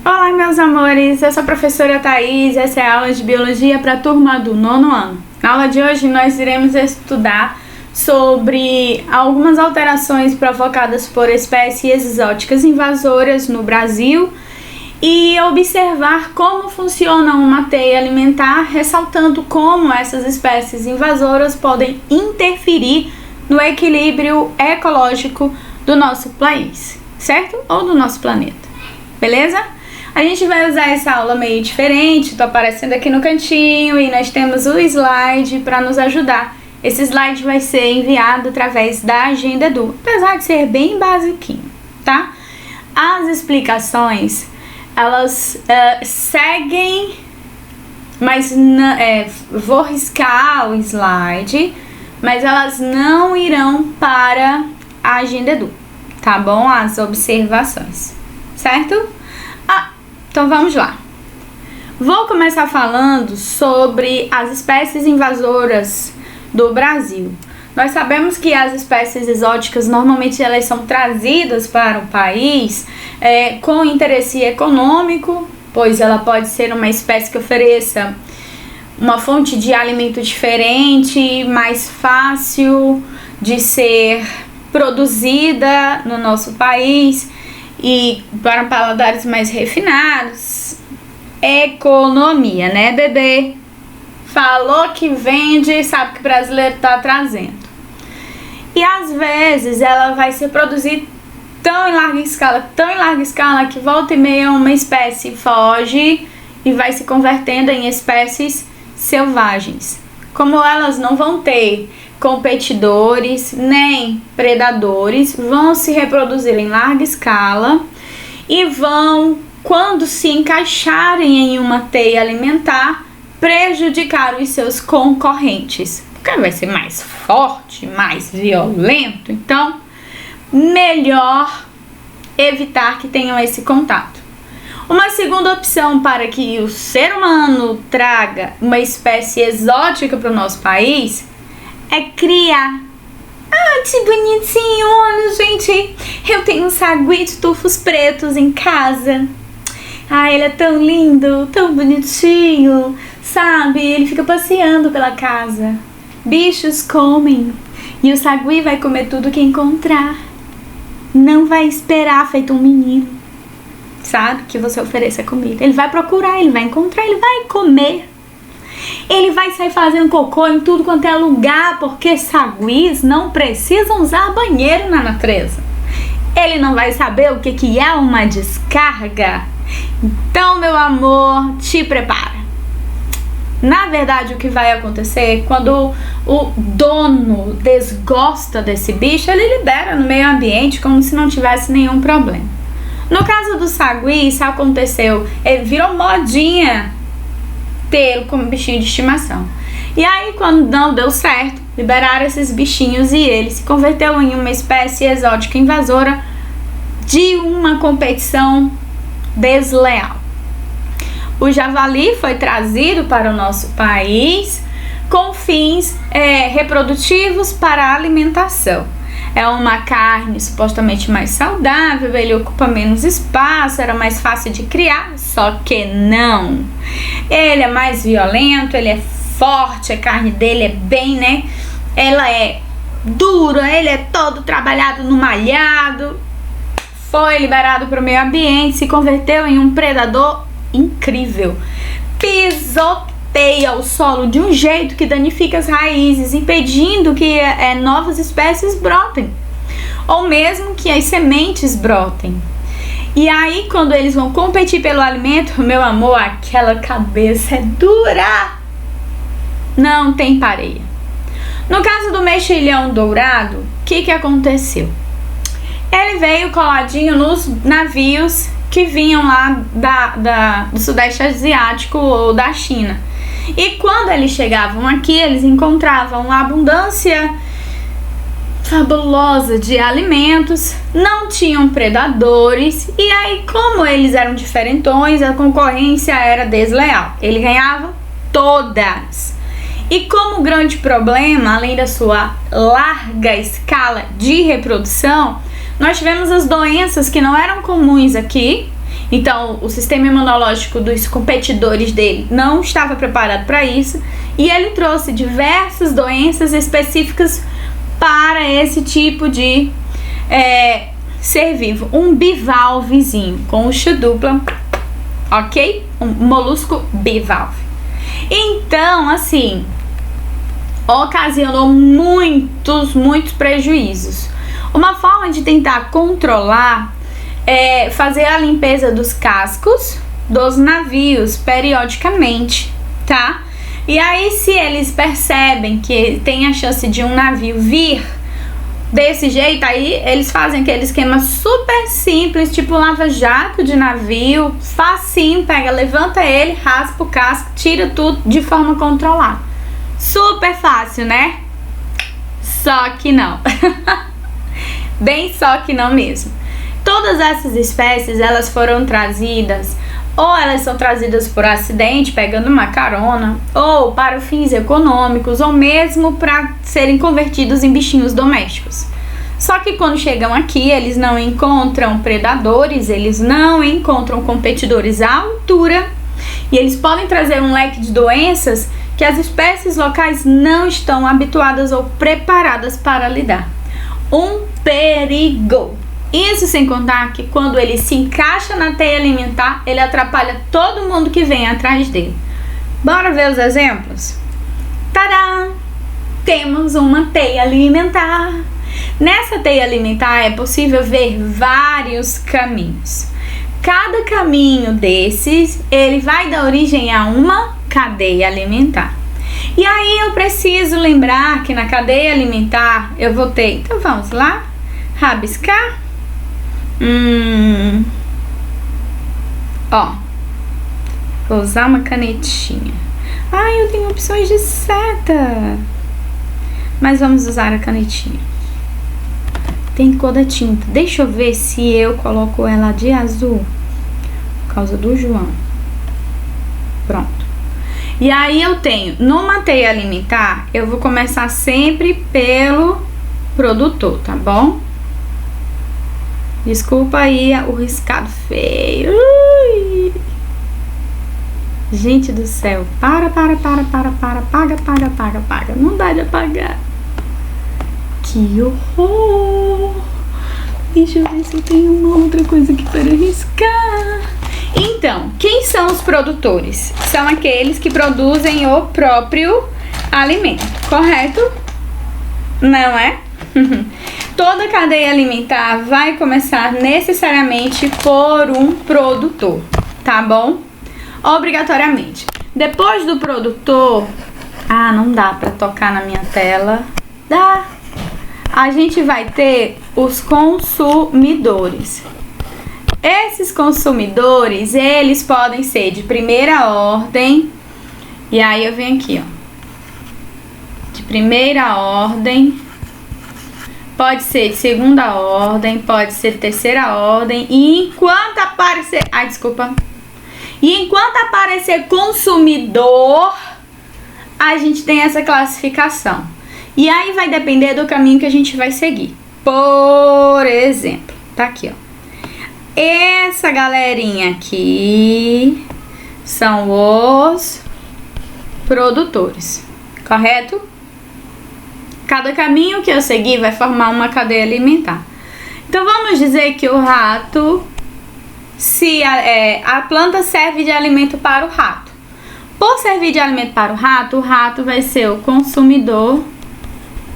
Olá, meus amores, eu sou a professora Thaís, essa é a aula de Biologia para a turma do 9º ano. Na aula de hoje nós iremos estudar sobre algumas alterações provocadas por espécies exóticas invasoras no Brasil e observar como funciona uma teia alimentar, ressaltando como essas espécies invasoras podem interferir no equilíbrio ecológico do nosso país, certo? Ou do nosso planeta, beleza? A gente vai usar essa aula meio diferente, tô aparecendo aqui no cantinho e nós temos o slide para nos ajudar. Esse slide vai ser enviado através da Agenda Edu, apesar de ser bem basiquinho, tá? As explicações, elas seguem, mas vou riscar o slide, mas elas não irão para a Agenda Edu, tá bom? As observações, certo? Então vamos lá. Vou começar falando sobre as espécies invasoras do Brasil. Nós sabemos que as espécies exóticas normalmente elas são trazidas para o país com interesse econômico, pois ela pode ser uma espécie que ofereça uma fonte de alimento diferente, mais fácil de ser produzida no nosso país e para paladares mais refinados. Economia, né, bebê? Falou que vende, sabe que o brasileiro tá trazendo. E às vezes ela vai ser produzida tão em larga escala que volta e meia uma espécie foge e vai se convertendo em espécies selvagens. Como elas não vão ter competidores nem predadores, vão se reproduzir em larga escala e vão, quando se encaixarem em uma teia alimentar, prejudicar os seus concorrentes, porque vai ser mais forte, mais violento. Então, melhor evitar que tenham esse contato. Uma segunda opção para que o ser humano traga uma espécie exótica para o nosso país é criar. Ah, que bonitinho! Olha, gente, eu tenho um sagui de tufos pretos em casa. Ah, ele é tão lindo, tão bonitinho, sabe? Ele fica passeando pela casa. Bichos comem e o sagui vai comer tudo que encontrar. Não vai esperar feito um menino, sabe? Que você ofereça comida. Ele vai procurar, ele vai encontrar, ele vai comer. Ele vai sair fazendo cocô em tudo quanto é lugar, porque saguis não precisam usar banheiro na natureza. Ele não vai saber o que é uma descarga. Então, meu amor, te prepara. Na verdade, o que vai acontecer quando o dono desgosta desse bicho, ele libera no meio ambiente como se não tivesse nenhum problema. No caso do sagui, isso aconteceu, ele virou modinha tê-lo como bichinho de estimação. E aí, quando não deu certo, liberaram esses bichinhos e ele se converteu em uma espécie exótica invasora de uma competição desleal. O javali foi trazido para o nosso país com fins reprodutivos para a alimentação. É uma carne supostamente mais saudável, ele ocupa menos espaço, era mais fácil de criar, só que não. Ele é mais violento, ele é forte, a carne dele é bem, né? Ela é dura, ele é todo trabalhado no malhado. Foi liberado para o meio ambiente, se converteu em um predador incrível. Pisoteia o solo de um jeito que danifica as raízes, impedindo que novas espécies brotem, ou mesmo que as sementes brotem. E aí, quando eles vão competir pelo alimento, meu amor, aquela cabeça é dura, não tem pareia. No caso do mexilhão dourado, o que aconteceu? Ele veio coladinho nos navios que vinham lá do Sudeste Asiático ou da China. E quando eles chegavam aqui, eles encontravam uma abundância fabulosa de alimentos, não tinham predadores, e aí, como eles eram diferentões, a concorrência era desleal. Ele ganhava todas. E como grande problema, além da sua larga escala de reprodução, nós tivemos as doenças que não eram comuns aqui Então, o sistema imunológico dos competidores dele não estava preparado para isso e ele trouxe diversas doenças específicas para esse tipo de ser vivo. Um bivalvezinho com ucha dupla, ok? Um molusco bivalve. Então, assim, ocasionou muitos prejuízos. Uma forma de tentar controlar é fazer a limpeza dos cascos dos navios periodicamente, tá? E aí, se eles percebem que tem a chance de um navio vir desse jeito, aí eles fazem aquele esquema super simples, tipo lava-jato de navio, facinho, pega, levanta ele, raspa o casco, tira tudo de forma controlada. Super fácil, né? Só que não. Bem só que não mesmo. Todas essas espécies, elas foram trazidas, ou elas são trazidas por acidente, pegando uma carona, ou para fins econômicos, ou mesmo para serem convertidos em bichinhos domésticos. Só que quando chegam aqui, eles não encontram predadores, eles não encontram competidores à altura, e eles podem trazer um leque de doenças que as espécies locais não estão habituadas ou preparadas para lidar. Um perigo! Isso sem contar que quando ele se encaixa na teia alimentar, ele atrapalha todo mundo que vem atrás dele. Bora ver os exemplos? Tadã! Temos uma teia alimentar. Nessa teia alimentar é possível ver vários caminhos. Cada caminho desses, ele vai dar origem a uma cadeia alimentar. E aí eu preciso lembrar que na cadeia alimentar eu vou ter... Então vamos lá? Rabiscar. Ó, vou usar uma canetinha. Eu tenho opções de seta, mas vamos usar a canetinha. Tem cor da tinta. Deixa eu ver se eu coloco ela de azul, por causa do João. Pronto. E aí eu tenho, numa teia alimentar, eu vou começar sempre pelo produtor, tá bom? Desculpa aí o riscado feio. Ui. Gente do céu. Para. Paga. Não dá de apagar. Que horror. Deixa eu ver se eu tenho uma outra coisa aqui para riscar. Então, quem são os produtores? São aqueles que produzem o próprio alimento, correto? Não é? Toda cadeia alimentar vai começar necessariamente por um produtor, tá bom? Obrigatoriamente. Depois do produtor, não dá pra tocar na minha tela. Dá. A gente vai ter os consumidores. Esses consumidores, eles podem ser de primeira ordem. E aí eu venho aqui, ó. De primeira ordem. Pode ser de segunda ordem, pode ser de terceira ordem. E enquanto aparecer... E enquanto aparecer consumidor, a gente tem essa classificação. E aí vai depender do caminho que a gente vai seguir. Por exemplo, tá aqui, ó. Essa galerinha aqui são os produtores, correto? Cada caminho que eu seguir vai formar uma cadeia alimentar. Então vamos dizer que o rato, se a planta serve de alimento para o rato. Por servir de alimento para o rato vai ser o consumidor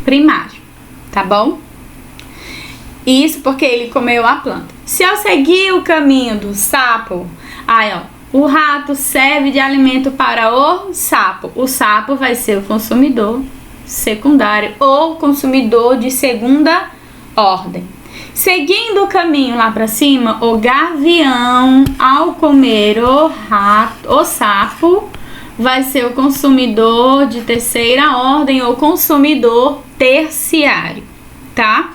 primário, tá bom? Isso porque ele comeu a planta. Se eu seguir o caminho do sapo, o rato serve de alimento para o sapo. O sapo vai ser o consumidor secundário ou consumidor de segunda ordem. Seguindo o caminho lá para cima, o gavião, ao comer o sapo, vai ser o consumidor de terceira ordem ou consumidor terciário, tá?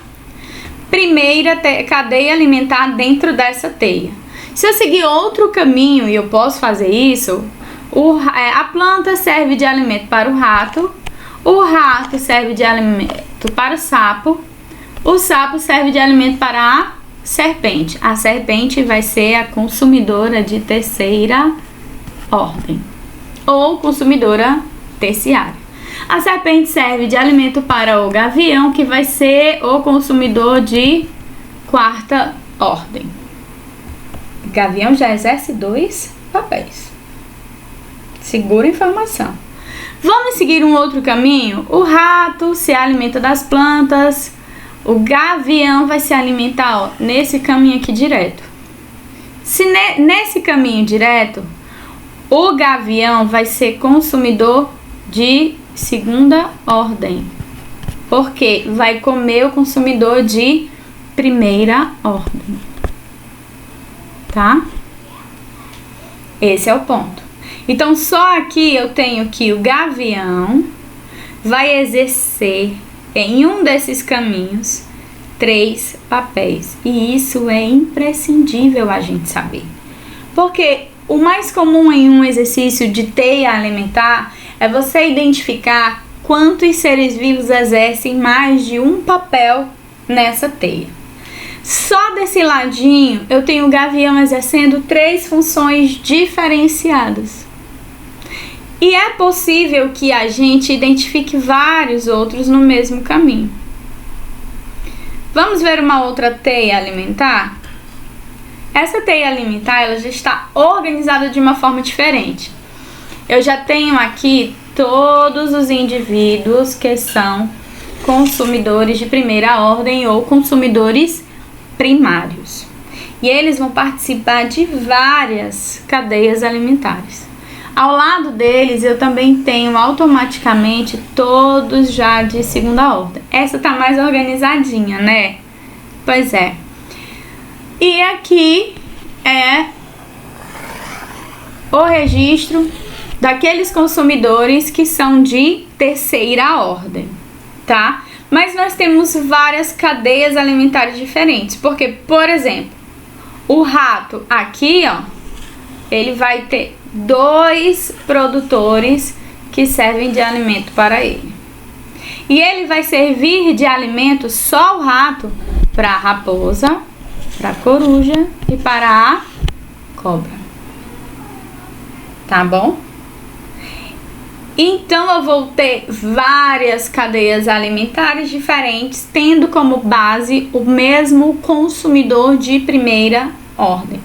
Primeira cadeia alimentar dentro dessa teia. Se eu seguir outro caminho, e eu posso fazer isso, a planta serve de alimento para o rato serve de alimento para o sapo serve de alimento para a serpente. A serpente vai ser a consumidora de terceira ordem ou consumidora terciária. A serpente serve de alimento para o gavião, que vai ser o consumidor de quarta ordem. O gavião já exerce 2 papéis. Segura a informação. Vamos seguir um outro caminho? O rato se alimenta das plantas. O gavião vai se alimentar, nesse caminho aqui direto. Se nesse caminho direto, o gavião vai ser consumidor de segunda ordem, porque vai comer o consumidor de primeira ordem, tá? Esse é o ponto. Então, só aqui eu tenho que o gavião vai exercer em um desses caminhos 3 papéis. E isso é imprescindível a gente saber. Porque o mais comum em um exercício de teia alimentar é você identificar quantos seres vivos exercem mais de um papel nessa teia. Só desse ladinho eu tenho o gavião exercendo 3 funções diferenciadas. E é possível que a gente identifique vários outros no mesmo caminho. Vamos ver uma outra teia alimentar? Essa teia alimentar, ela já está organizada de uma forma diferente. Eu já tenho aqui todos os indivíduos que são consumidores de primeira ordem ou consumidores primários. E eles vão participar de várias cadeias alimentares. Ao lado deles, eu também tenho automaticamente todos já de segunda ordem. Essa tá mais organizadinha, né? Pois é. E aqui é o registro daqueles consumidores que são de terceira ordem, tá? Mas nós temos várias cadeias alimentares diferentes. Porque, por exemplo, o rato aqui, ó, ele vai ter 2 produtores que servem de alimento para ele. E ele vai servir de alimento só o rato para a raposa, para a coruja e para a cobra. Tá bom? Então eu vou ter várias cadeias alimentares diferentes, tendo como base o mesmo consumidor de primeira ordem.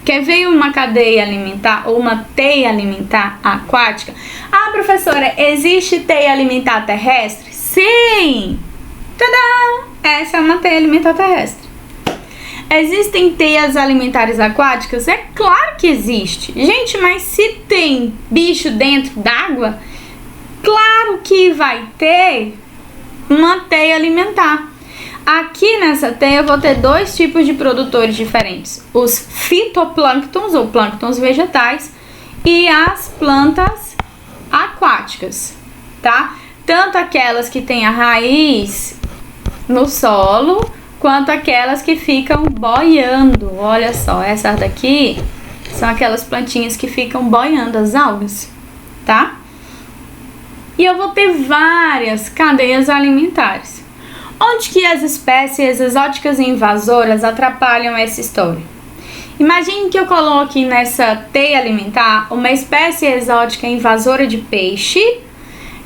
Quer ver uma cadeia alimentar ou uma teia alimentar aquática? Ah, professora, existe teia alimentar terrestre? Sim! Tadã! Essa é uma teia alimentar terrestre. Existem teias alimentares aquáticas? É claro que existe. Gente, mas se tem bicho dentro d'água, claro que vai ter uma teia alimentar. Aqui nessa teia eu vou ter 2 tipos de produtores diferentes. Os fitoplânctons, ou plânctons vegetais, e as plantas aquáticas, tá? Tanto aquelas que têm a raiz no solo, quanto aquelas que ficam boiando. Olha só, essas daqui são aquelas plantinhas que ficam boiando, as algas, tá? E eu vou ter várias cadeias alimentares. Onde que as espécies exóticas e invasoras atrapalham essa história? Imagine que eu coloque nessa teia alimentar uma espécie exótica invasora de peixe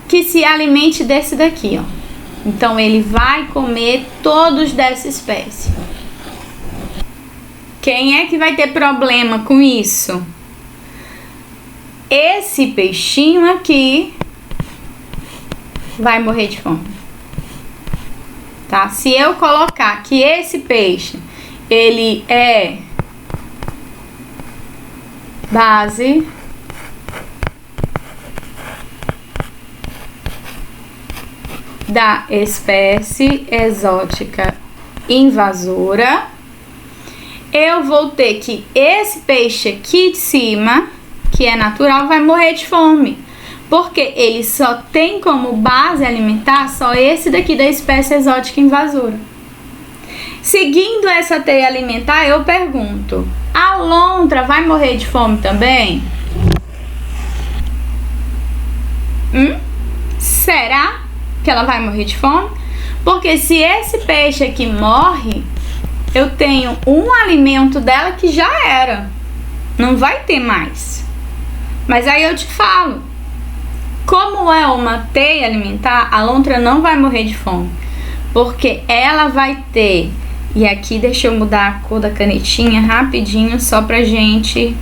que se alimente desse daqui, ó. Então ele vai comer todos dessa espécie. Quem é que vai ter problema com isso? Esse peixinho aqui vai morrer de fome. Tá? Se eu colocar que esse peixe, ele é base da espécie exótica invasora, eu vou ter que esse peixe aqui de cima, que é natural, vai morrer de fome. Porque ele só tem como base alimentar só esse daqui da espécie exótica invasora. Seguindo essa teia alimentar, eu pergunto: a lontra vai morrer de fome também? Será que ela vai morrer de fome? Porque se esse peixe aqui morre, eu tenho um alimento dela que já era. Não vai ter mais. Mas aí eu te falo, como é uma teia alimentar, a lontra não vai morrer de fome. Porque ela vai ter... E aqui deixa eu mudar a cor da canetinha rapidinho, só pra gente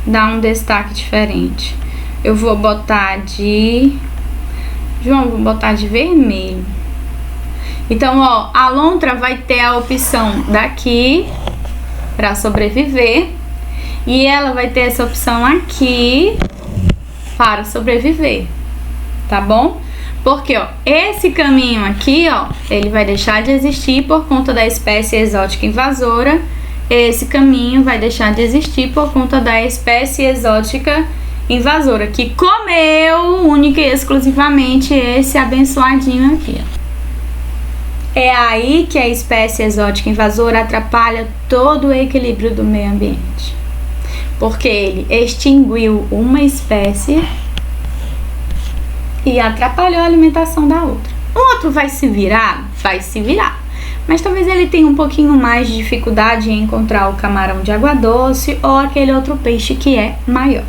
dar um destaque diferente. Eu vou botar de... João, vou botar de vermelho. Então, ó, a lontra vai ter a opção daqui para sobreviver. E ela vai ter essa opção aqui para sobreviver, tá bom? Porque, ó, esse caminho aqui, ó, ele vai deixar de existir por conta da espécie exótica invasora. Esse caminho vai deixar de existir por conta da espécie exótica invasora, que comeu única e exclusivamente esse abençoadinho aqui, ó. É aí que a espécie exótica invasora atrapalha todo o equilíbrio do meio ambiente. Porque ele extinguiu uma espécie e atrapalhou a alimentação da outra. O outro vai se virar? Vai se virar. Mas talvez ele tenha um pouquinho mais de dificuldade em encontrar o camarão de água doce ou aquele outro peixe que é maior.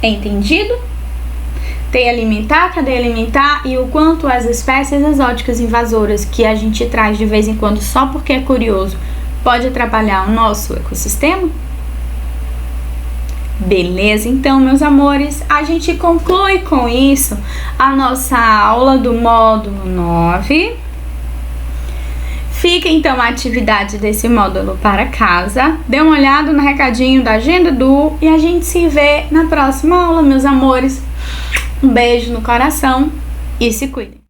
Entendido? Teia alimentar, cadeia alimentar e o quanto as espécies exóticas invasoras que a gente traz de vez em quando só porque é curioso pode atrapalhar o nosso ecossistema? Beleza, então, meus amores, a gente conclui com isso a nossa aula do módulo 9. Fica então a atividade desse módulo para casa. Dê uma olhada no recadinho da agenda e a gente se vê na próxima aula, meus amores. Um beijo no coração e se cuidem.